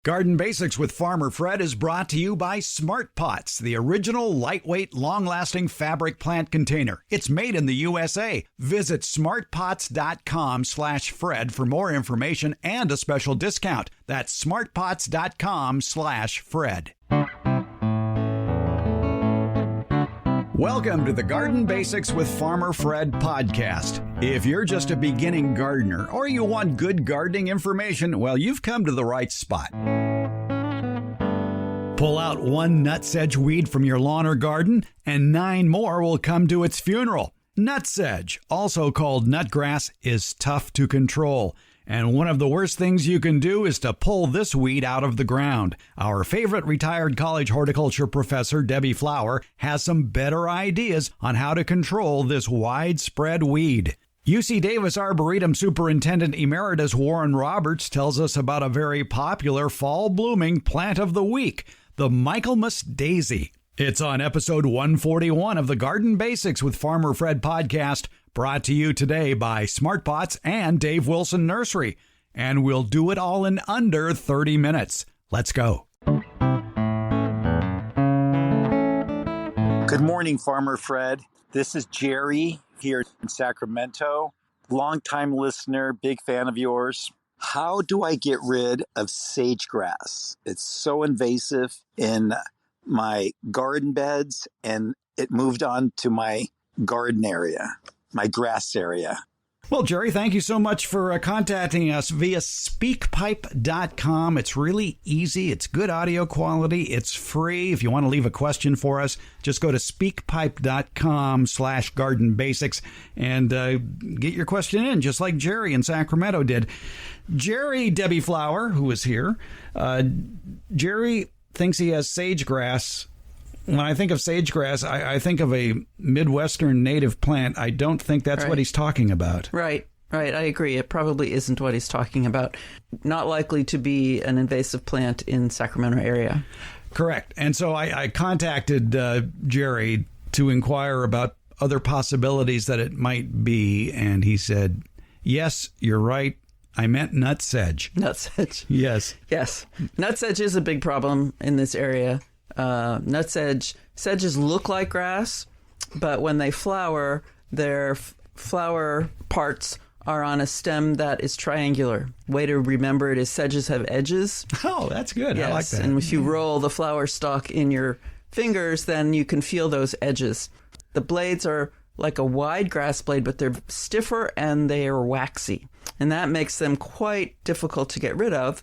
Garden Basics with Farmer Fred is brought to you by Smart Pots, the original lightweight, long-lasting fabric plant container. It's made in the USA. Visit smartpots.com/Fred for more information and a special discount. That's smartpots.com/Fred. Welcome to the Garden Basics with Farmer Fred podcast. If you're just a beginning gardener or you want good gardening information, well, you've come to the right spot. Pull out one nutsedge weed from your lawn or garden, and 9 more will come to its funeral. Nutsedge, also called nutgrass, is tough to control. And one of the worst things you can do is to pull this weed out of the ground. Our favorite retired college horticulture professor, Debbie Flower, has some better ideas on how to control this widespread weed. UC Davis Arboretum Superintendent Emeritus Warren Roberts tells us about a very popular fall-blooming plant of the week, the Michaelmas daisy. It's on episode 141 of the Garden Basics with Farmer Fred podcast, brought to you today by Smart Pots and Dave Wilson Nursery. And we'll do it all in under 30 minutes. Let's go. Good morning, Farmer Fred. This is Jerry here in Sacramento. Longtime listener, big fan of yours. How do I get rid of sagegrass? It's so invasive in my garden beds, and it moved on to my garden area, my grass area. Well, Jerry, thank you so much for contacting us via speakpipe.com. It's really easy. It's good audio quality. It's free. If you want to leave a question for us, just go to speakpipe.com/garden basics and get your question in, just like Jerry in Sacramento did. Jerry, Debbie Flower, who is here, Jerry thinks he has sagegrass. When I think of sagegrass, I think of a Midwestern native plant. I don't think that's what he's talking about. Right. I agree. It probably isn't what he's talking about. Not likely to be an invasive plant in Sacramento area. Correct. And so I contacted Jerry to inquire about other possibilities that it might be. And he said, yes, you're right. I meant nutsedge. Nutsedge. Yes. Yes. Nutsedge is a big problem in this area. Sedges look like grass, but when they flower, their flower parts are on a stem that is triangular. Way to remember it is sedges have edges. Oh, that's good. Yes, I like that. And if you roll the flower stalk in your fingers, then you can feel those edges. The blades are like a wide grass blade, but they're stiffer and they are waxy. And that makes them quite difficult to get rid of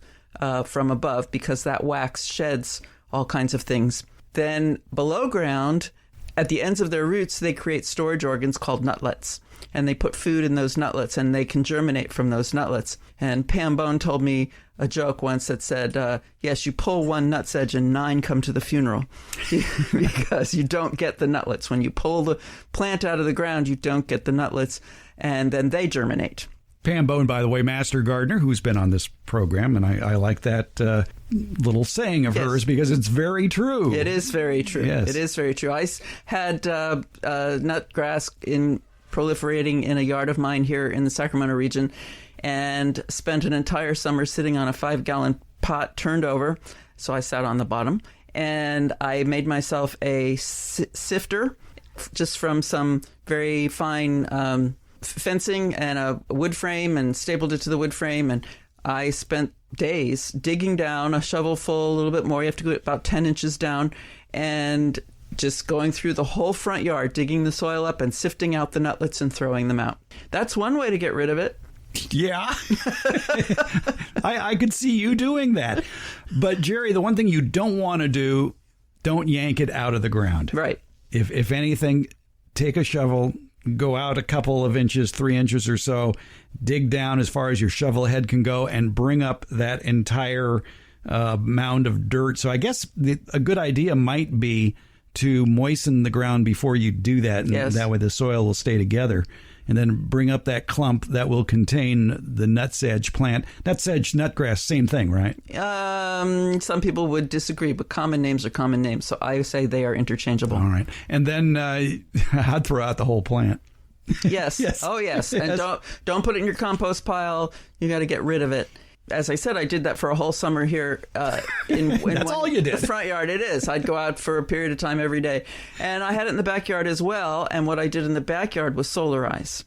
from above, because that wax sheds all kinds of things. Then below ground, at the ends of their roots, they create storage organs called nutlets. And they put food in those nutlets, and they can germinate from those nutlets. And Pam Bone told me a joke once that said, yes, you pull one nutsedge and 9 come to the funeral. Because you don't get the nutlets. When you pull the plant out of the ground, you don't get the nutlets, and then they germinate. Pam Bone, by the way, master gardener, who's been on this program, and I like that little saying of hers because it's very true. It is very true. Yes. It is very true. I had nutgrass proliferating in a yard of mine here in the Sacramento region, and spent an entire summer sitting on a 5-gallon pot turned over. So I sat on the bottom, and I made myself a sifter just from some very fine fencing and a wood frame, and stapled it to the wood frame. And I spent days digging down a shovel full, a little bit more. You have to go about 10 inches down, and just going through the whole front yard, digging the soil up and sifting out the nutlets and throwing them out. That's one way to get rid of it. Yeah. I could see you doing that. But Jerry, the one thing you don't want to do, don't yank it out of the ground. Right. If anything, take a shovel, go out a couple of inches, 3 inches or so, dig down as far as your shovel head can go, and bring up that entire mound of dirt. So I guess a good idea might be to moisten the ground before you do that, and that way the soil will stay together. And then bring up that clump that will contain the nutsedge plant. Nutsedge, nutgrass, same thing, right? Some people would disagree, but common names are common names, so I say they are interchangeable. All right. And then I'd throw out the whole plant. Yes. Yes. Oh, yes. Yes. And don't put it in your compost pile. You got to get rid of it. as I said, I did that for a whole summer here in That's all you did. The front yard. It is. I'd go out for a period of time every day. And I had it in the backyard as well. And what I did in the backyard was solarize.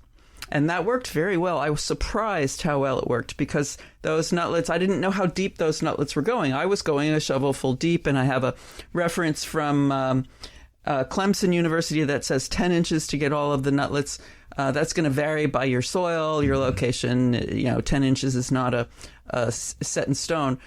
And that worked very well. I was surprised how well it worked because those nutlets, I didn't know how deep those nutlets were going. I was going a shovelful deep, and I have a reference from Clemson University that says 10 inches to get all of the nutlets. That's going to vary by your soil, your location. 10 inches is not a set in stone.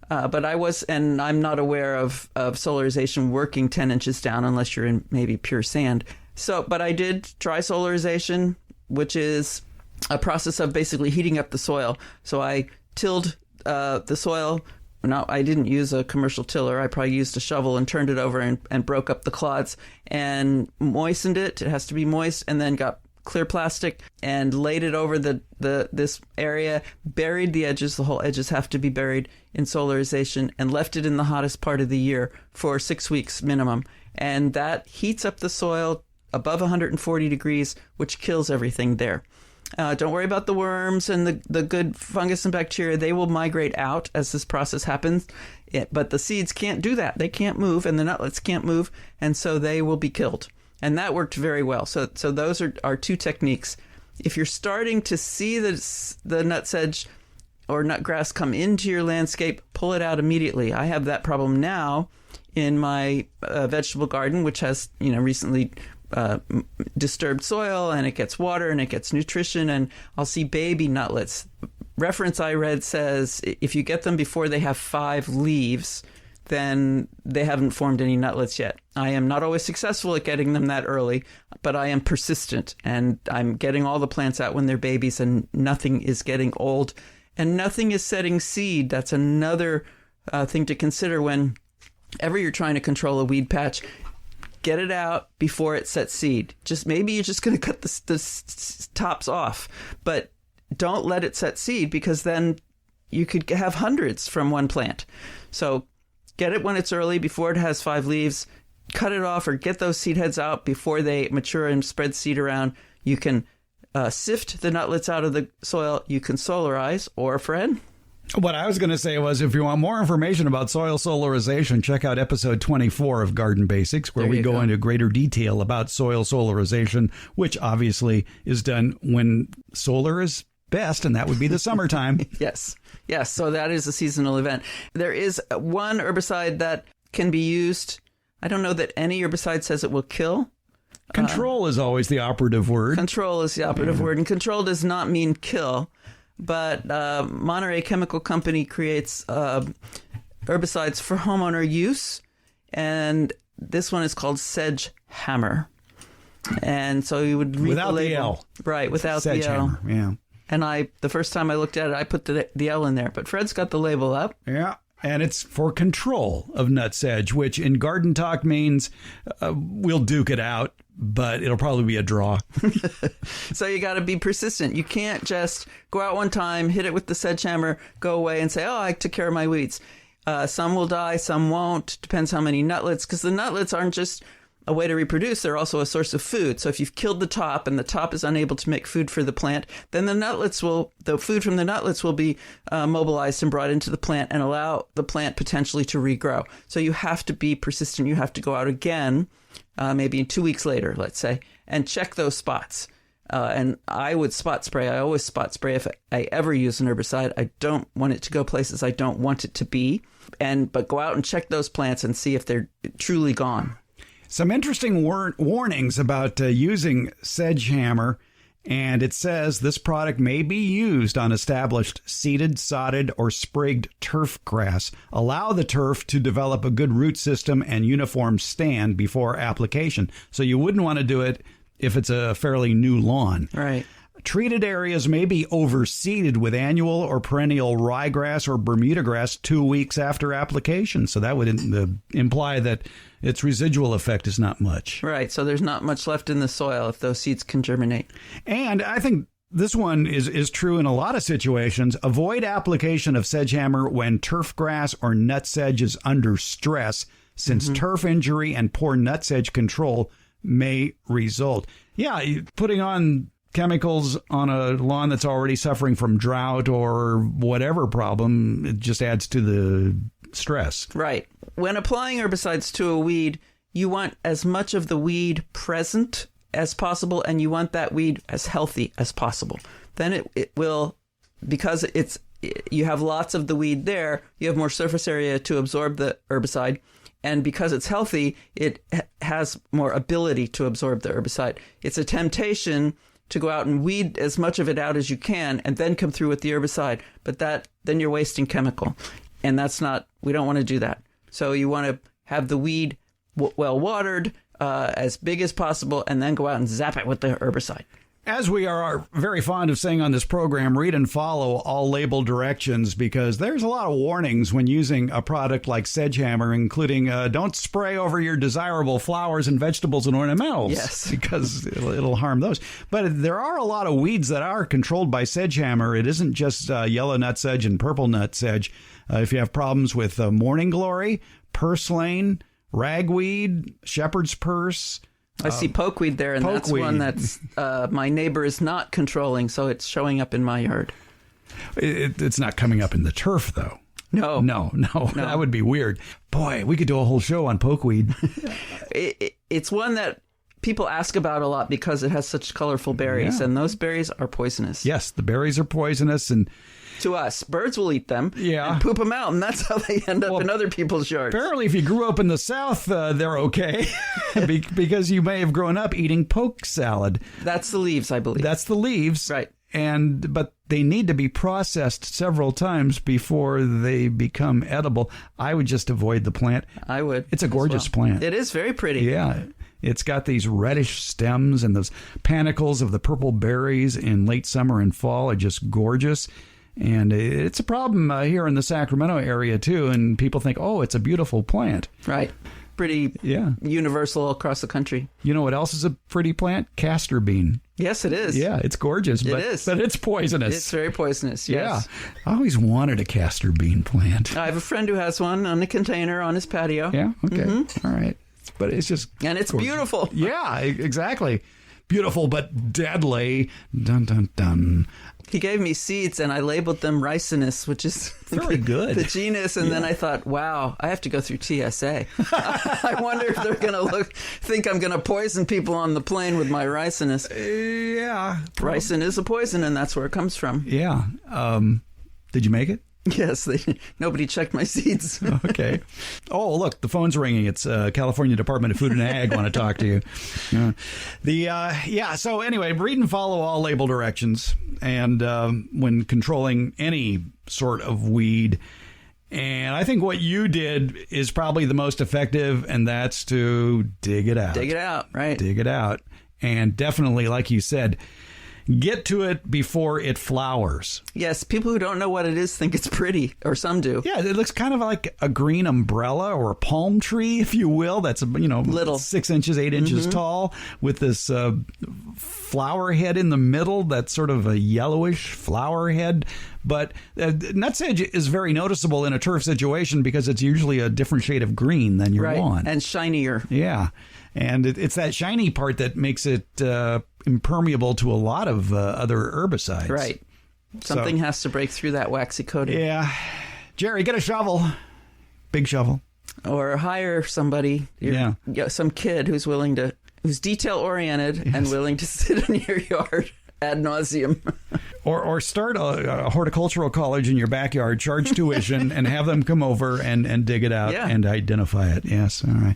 But I'm not aware of solarization working 10 inches down unless you're in maybe pure sand. But I did try solarization, which is a process of basically heating up the soil. So I tilled the soil. No, I didn't use a commercial tiller. I probably used a shovel and turned it over and broke up the clods and moistened it. It has to be moist, and then got clear plastic and laid it over this area, buried the edges. The whole edges have to be buried in solarization, and left it in the hottest part of the year for 6 weeks minimum. And that heats up the soil above 140 degrees, which kills everything there. Don't worry about the worms and the good fungus and bacteria. They will migrate out as this process happens. But the seeds can't do that. They can't move, and the nutlets can't move, and so they will be killed. And that worked very well. So those are two techniques. If you're starting to see the nutsedge or nutgrass come into your landscape, pull it out immediately. I have that problem now in my vegetable garden, which has recently disturbed soil, and it gets water and it gets nutrition, and I'll see baby nutlets. Reference I read says if you get them before they have 5 leaves, then they haven't formed any nutlets yet. I am not always successful at getting them that early, but I am persistent, and I'm getting all the plants out when they're babies, and nothing is getting old, and nothing is setting seed. That's another thing to consider whenever you're trying to control a weed patch. Get it out before it sets seed. Maybe you're just going to cut the tops off, but don't let it set seed, because then you could have hundreds from one plant. So get it when it's early, before it has 5 leaves. Cut it off, or get those seed heads out before they mature and spread seed around. You can sift the nutlets out of the soil. You can solarize, or Fred? What I was going to say was, if you want more information about soil solarization, check out episode 24 of Garden Basics, where we go into greater detail about soil solarization, which obviously is done when solar is best, and that would be the summertime. Yes. So that is a seasonal event. There is one herbicide that can be used. I don't know that any herbicide says it will kill. Control is always the operative word. Control is the operative word, and control does not mean kill. But Monterey Chemical Company creates herbicides for homeowner use, and this one is called Sedge Hammer. And so you would read without the label. The L. Right, without Sedge the L. Hammer, yeah. And the first time I looked at it, I put the L in there, but Fred's got the label up. Yeah. And it's for control of nutsedge, which in garden talk means we'll duke it out, but it'll probably be a draw. So you got to be persistent. You can't just go out one time, hit it with the sedge hammer, go away and say, I took care of my weeds. Some will die, some won't. Depends how many nutlets, because the nutlets aren't just a way to reproduce. They're also a source of food. So if you've killed the top and the top is unable to make food for the plant, then the food from the nutlets will be mobilized and brought into the plant and allow the plant potentially to regrow. So you have to be persistent. You have to go out again, maybe 2 weeks later, let's say, and check those spots. And I would spot spray. I always spot spray if I ever use an herbicide. I don't want it to go places I don't want it to be. But go out and check those plants and see if they're truly gone. Some interesting warnings about using sedge hammer, and it says this product may be used on established seeded, sodded, or sprigged turf grass. Allow the turf to develop a good root system and uniform stand before application. So you wouldn't want to do it if it's a fairly new lawn. Right. Treated areas may be overseeded with annual or perennial ryegrass or Bermuda grass 2 weeks after application. So that would imply that its residual effect is not much. Right. So there's not much left in the soil if those seeds can germinate. And I think this one is true in a lot of situations. Avoid application of sedge hammer when turf grass or nutsedge is under stress, since turf injury and poor nutsedge control may result. Yeah, putting on chemicals on a lawn that's already suffering from drought or whatever problem. It just adds to the stress. Right. When applying herbicides to a weed, you want as much of the weed present as possible, and you want that weed as healthy as possible. Then it will, because you have lots of the weed there, you have more surface area to absorb the herbicide. And because it's healthy, it has more ability to absorb the herbicide. It's a temptation to go out and weed as much of it out as you can and then come through with the herbicide. But then you're wasting chemical. And we don't want to do that. So you want to have the weed well watered, as big as possible, and then go out and zap it with the herbicide. As we are very fond of saying on this program, read and follow all label directions, because there's a lot of warnings when using a product like Sedgehammer, including don't spray over your desirable flowers and vegetables and ornamentals. Yes. Because it'll harm those. But there are a lot of weeds that are controlled by Sedgehammer. It isn't just yellow nutsedge and purple nutsedge. If you have problems with morning glory, purslane, ragweed, shepherd's purse. I see pokeweed there, and that's one that's my neighbor is not controlling, so it's showing up in my yard. It's not coming up in the turf, though. No. That would be weird. Boy, we could do a whole show on pokeweed. It's one that people ask about a lot because it has such colorful berries, and those berries are poisonous. Yes, the berries are poisonous, and to us, birds will eat them and poop them out, and that's how they end up in other people's yards. Apparently, if you grew up in the South, they're okay, because you may have grown up eating poke salad. That's the leaves, I believe. That's the leaves. Right. But they need to be processed several times before they become edible. I would just avoid the plant. I would. It's a gorgeous plant. It is very pretty. Yeah. It's got these reddish stems, and those panicles of the purple berries in late summer and fall are just gorgeous. And it's a problem here in the Sacramento area, too. And people think, oh, it's a beautiful plant. Right. Pretty universal across the country. You know what else is a pretty plant? Castor bean. Yes, it is. Yeah, it's gorgeous. But it's poisonous. It's very poisonous, yes. Yeah. I always wanted a castor bean plant. I have a friend who has one on a container on his patio. Yeah? Okay. Mm-hmm. All right. But it's just... And it's gorgeous. Beautiful. Yeah, exactly. Beautiful, but deadly. Dun, dun, dun. He gave me seeds, and I labeled them Ricinus, which is very good. The genus. And then I thought, wow, I have to go through TSA. I wonder if they're going to think I'm going to poison people on the plane with my Ricinus. Yeah. Ricin is a poison, and that's where it comes from. Yeah. Did you make it? Yes, nobody checked my seeds. Okay. Oh, look, the phone's ringing. It's California Department of Food and Ag want to talk to you. So anyway, read and follow all label directions, and when controlling any sort of weed. And I think what you did is probably the most effective, and that's to dig it out. Dig it out, right. Dig it out. And definitely, like you said, get to it before it flowers. Yes, people who don't know what it is think it's pretty, or some do. Yeah, it looks kind of like a green umbrella or a palm tree, if you will. That's, little 6 inches, 8 inches tall, with this flower head in the middle. That's sort of a yellowish flower head. But nutsedge is very noticeable in a turf situation because it's usually a different shade of green than your lawn. And shinier. Yeah. And it's that shiny part that makes it impermeable to a lot of other herbicides. Right. Something has to break through that waxy coating. Yeah. Jerry, get a shovel. Big shovel. Or hire somebody. Some kid who's detail-oriented and willing to sit in your yard ad nauseum. Or start a horticultural college in your backyard, charge tuition, and have them come over and dig it out and identify it. Yes. All right.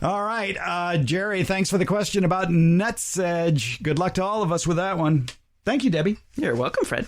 All right. Jerry, thanks for the question about nutsedge. Good luck to all of us with that one. Thank you, Debbie. You're welcome, Fred.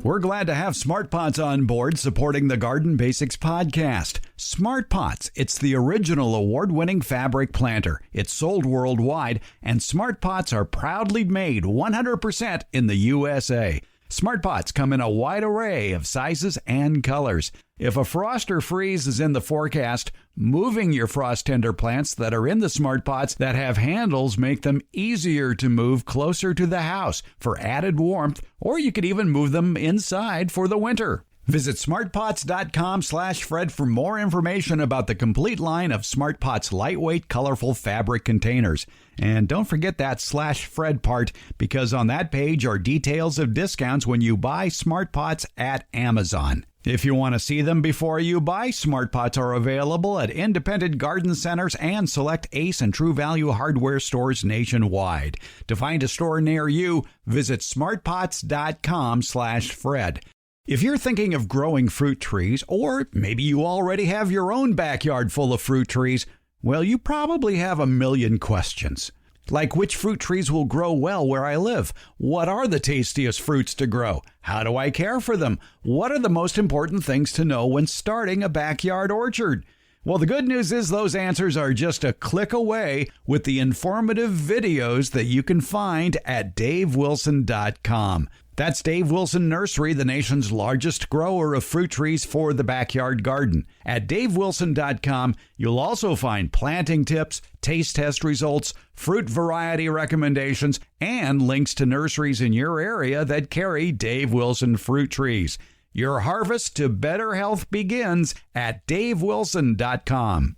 We're glad to have Smart Pots on board supporting the Garden Basics podcast. Smart Pots, it's the original award-winning fabric planter. It's sold worldwide, and Smart Pots are proudly made 100% in the USA. Smart Pots come in a wide array of sizes and colors. If a frost or freeze is in the forecast, moving your frost tender plants that are in the Smart Pots that have handles make them easier to move closer to the house for added warmth, or you could even move them inside for the winter. Visit smartpots.com/Fred for more information about the complete line of SmartPots lightweight, colorful fabric containers. And don't forget that /Fred part, because on that page are details of discounts when you buy SmartPots at Amazon. If you want to see them before you buy, SmartPots are available at independent garden centers and select Ace and True Value hardware stores nationwide. To find a store near you, visit smartpots.com/Fred. If you're thinking of growing fruit trees, or maybe you already have your own backyard full of fruit trees, well, you probably have a million questions. Like, which fruit trees will grow well where I live? What are the tastiest fruits to grow? How do I care for them? What are the most important things to know when starting a backyard orchard? Well, the good news is those answers are just a click away with the informative videos that you can find at davewilson.com. That's Dave Wilson Nursery, the nation's largest grower of fruit trees for the backyard garden. At davewilson.com, you'll also find planting tips, taste test results, fruit variety recommendations, and links to nurseries in your area that carry Dave Wilson fruit trees. Your harvest to better health begins at davewilson.com.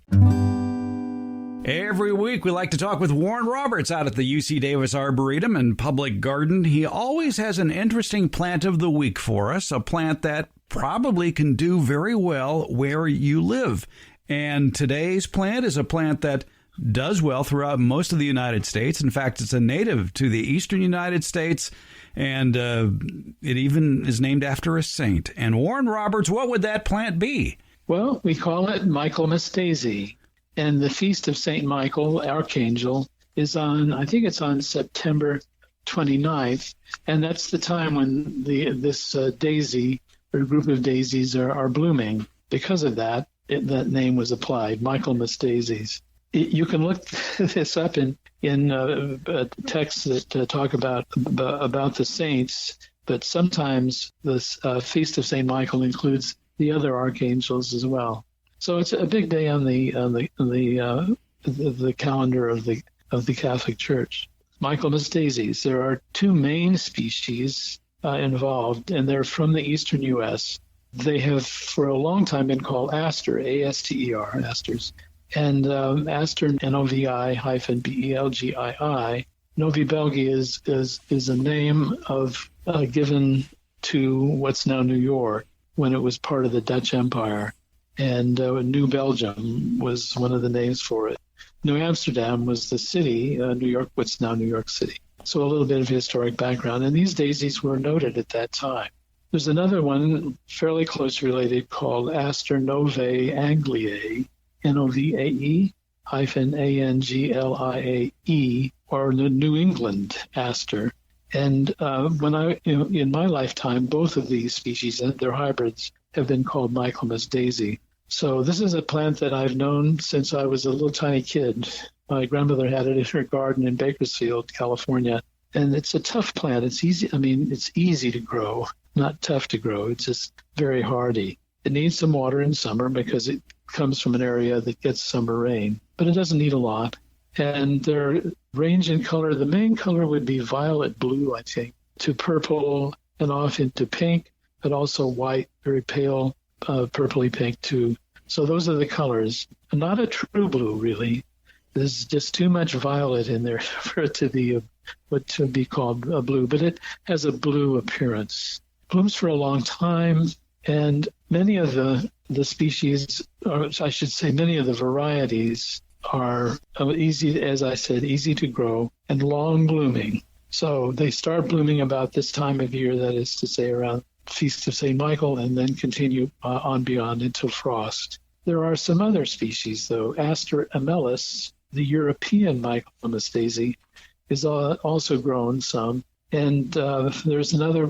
Every week, we like to talk with Warren Roberts out at the UC Davis Arboretum and Public Garden. He always has an interesting plant of the week for us, a plant that probably can do very well where you live. And today's plant is a plant that does well throughout most of the United States. In fact, it's a native to the eastern United States, and it even is named after a saint. And Warren Roberts, what would that plant be? Well, we call it Michaelmas daisy. And the Feast of St. Michael, Archangel, is on, I think it's on September 29th. And that's the time when this daisy, or group of daisies, are blooming. Because of that, that name was applied, Michaelmas daisies. You can look this up in texts that talk about the saints, but sometimes this Feast of St. Michael includes the other archangels as well. So it's a big day on the calendar of the Catholic Church. Michaelmas daisies. There are two main species involved, and they're from the eastern U.S. They have for a long time been called aster, A-S-T-E-R, asters, and aster, Novi-Belgii. Novi Belgii is a name given to what's now New York when it was part of the Dutch Empire. And New Belgium was one of the names for it. New Amsterdam was the city, New York, what's now New York City. So a little bit of historic background. And these daisies were noted at that time. There's another one fairly close related called Aster Novae Angliae, Novae -Angliae, or the New England aster. And in my lifetime, both of these species and their hybrids have been called Michaelmas daisy. So this is a plant that I've known since I was a little tiny kid. My grandmother had it in her garden in Bakersfield, California. And it's a tough plant. It's easy. I mean, it's easy to grow, not tough to grow. It's just very hardy. It needs some water in summer because it comes from an area that gets summer rain, but it doesn't need a lot. And their range in color, the main color would be violet blue, I think, to purple and off into pink, but also white, very pale, purpley pink too. So those are the colors. Not a true blue, really. There's just too much violet in there for it to be what to be called a blue, but it has a blue appearance. Blooms for a long time, and many of the species, or I should say many of the varieties, are easy, as I said, easy to grow and long blooming. So they start blooming about this time of year, that is to say around Feast of St. Michael, and then continue on beyond until frost. There are some other species, though. Aster amelis, the European Michaelmas daisy, is also grown some. And there's another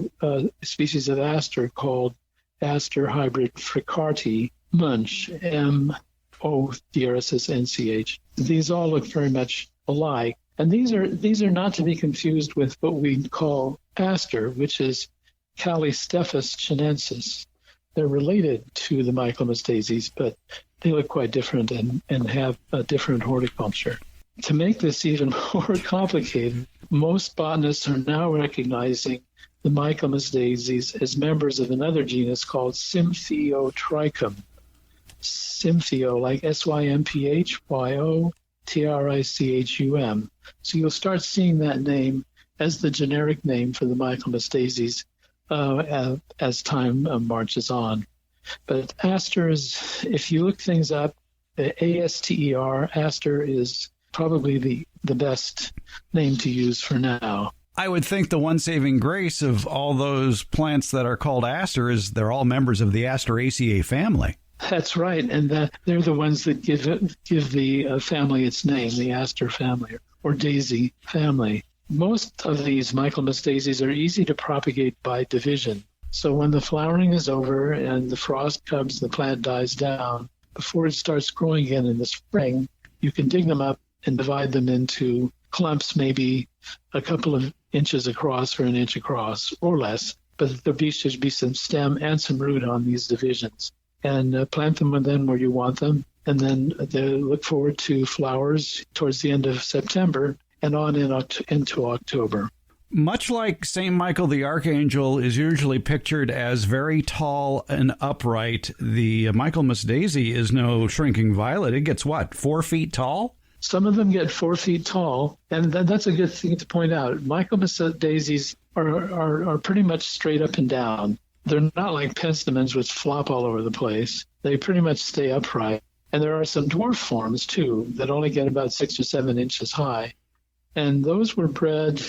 species of aster called Aster hybrid fricarti Munch, M-O-D-R-S-S-N-C-H. These all look very much alike. And these are not to be confused with what we call aster, which is Callistephus chinensis. They're related to the Michaelmas daisies, but they look quite different and have a different horticulture. To make this even more complicated, most botanists are now recognizing the Michaelmas daisies as members of another genus called Symphyotrichum. Symphyo, like Symphytrichum. So you'll start seeing that name as the generic name for the Michaelmas daisies as time marches on. But aster is, if you look things up, ASTER, aster is probably the best name to use for now. I would think the one saving grace of all those plants that are called aster is they're all members of the Asteraceae family. That's right, and they're the ones that give the family its name, the aster family or daisy family. Most of these Michaelmas daisies are easy to propagate by division. So when the flowering is over and the frost comes, the plant dies down, before it starts growing again in the spring, you can dig them up and divide them into clumps, maybe a couple of inches across or an inch across or less, but there should be some stem and some root on these divisions. And plant them then where you want them, and then look forward to flowers towards the end of September and on into October. Much like St. Michael the Archangel is usually pictured as very tall and upright, the Michaelmas daisy is no shrinking violet. It gets, 4 feet tall? Some of them get 4 feet tall, and that's a good thing to point out. Michaelmas daisies are pretty much straight up and down. They're not like penstemons, which flop all over the place. They pretty much stay upright. And there are some dwarf forms, too, that only get about 6 or 7 inches high. And those were bred,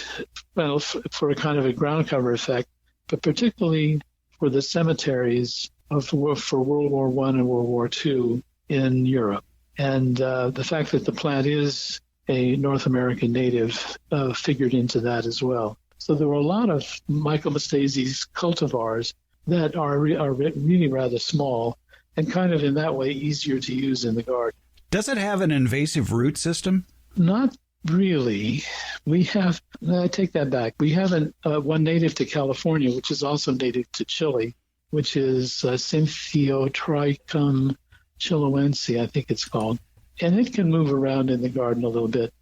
for a kind of a ground cover effect, but particularly for the cemeteries for World War I and World War II in Europe. And the fact that the plant is a North American native figured into that as well. So there were a lot of Michaelmas daisies cultivars that are really rather small and kind of in that way easier to use in the garden. Does it have an invasive root system? Not really. I take that back. We have one native to California, which is also native to Chile, which is Symphyotrichum chiloense, I think it's called. And it can move around in the garden a little bit,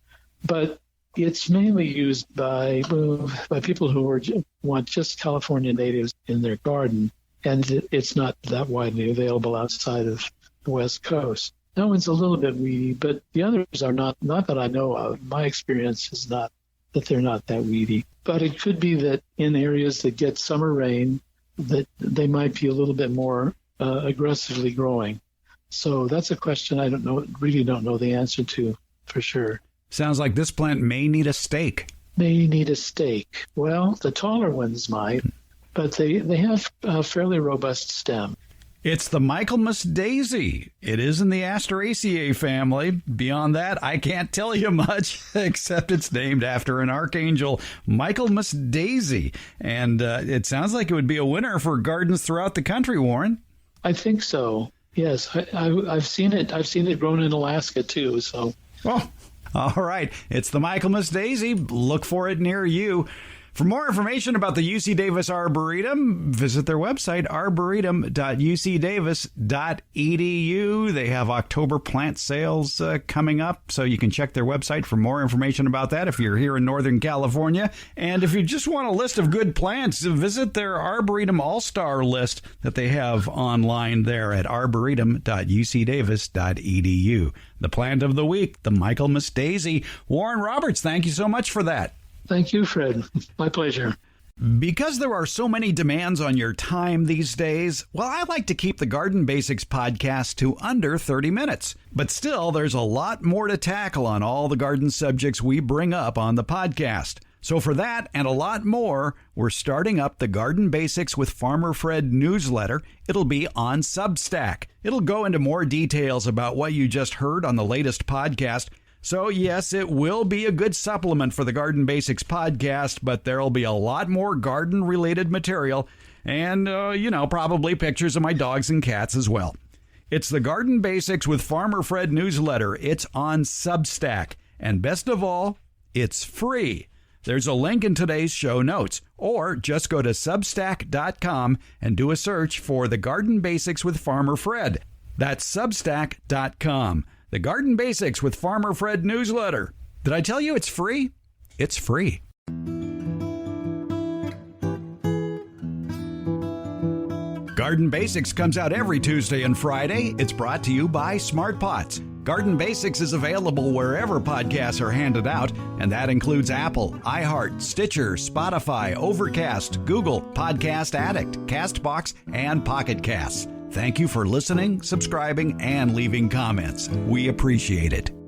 but it's mainly used by people who want just California natives in their garden, and it's not that widely available outside of the West Coast. That one's a little bit weedy, but the others are not that I know of. My experience is not that they're not that weedy. But it could be that in areas that get summer rain, that they might be a little bit more aggressively growing. So that's a question I really don't know the answer to for sure. Sounds like this plant may need a stake. May need a stake. Well, the taller ones might, but they have a fairly robust stem. It's the Michaelmas daisy. It is in the Asteraceae family. Beyond that, I can't tell you much, except it's named after an archangel, Michaelmas daisy. And it sounds like it would be a winner for gardens throughout the country, Warren. I think so. Yes, I've seen it. I've seen it grown in Alaska, too. So. Oh, all right. It's the Michaelmas daisy. Look for it near you. For more information about the UC Davis Arboretum, visit their website, arboretum.ucdavis.edu. They have October plant sales coming up, so you can check their website for more information about that if you're here in Northern California. And if you just want a list of good plants, visit their Arboretum All-Star list that they have online there at arboretum.ucdavis.edu. The plant of the week, the Michaelmas daisy. Warren Roberts, thank you so much for that. Thank you, Fred. My pleasure. Because there are so many demands on your time these days, well, I like to keep the Garden Basics podcast to under 30 minutes. But still, there's a lot more to tackle on all the garden subjects we bring up on the podcast. So for that and a lot more, we're starting up the Garden Basics with Farmer Fred newsletter. It'll be on Substack. It'll go into more details about what you just heard on the latest podcast. So, yes, it will be a good supplement for the Garden Basics podcast, but there'll be a lot more garden-related material and, probably pictures of my dogs and cats as well. It's the Garden Basics with Farmer Fred newsletter. It's on Substack. And best of all, it's free. There's a link in today's show notes, or just go to Substack.com and do a search for the Garden Basics with Farmer Fred. That's Substack.com. The Garden Basics with Farmer Fred newsletter. Did I tell you it's free? It's free. Garden Basics comes out every Tuesday and Friday. It's brought to you by Smart Pots. Garden Basics is available wherever podcasts are handed out, and that includes Apple, iHeart, Stitcher, Spotify, Overcast, Google, Podcast Addict, CastBox, and Pocket Casts. Thank you for listening, subscribing, and leaving comments. We appreciate it.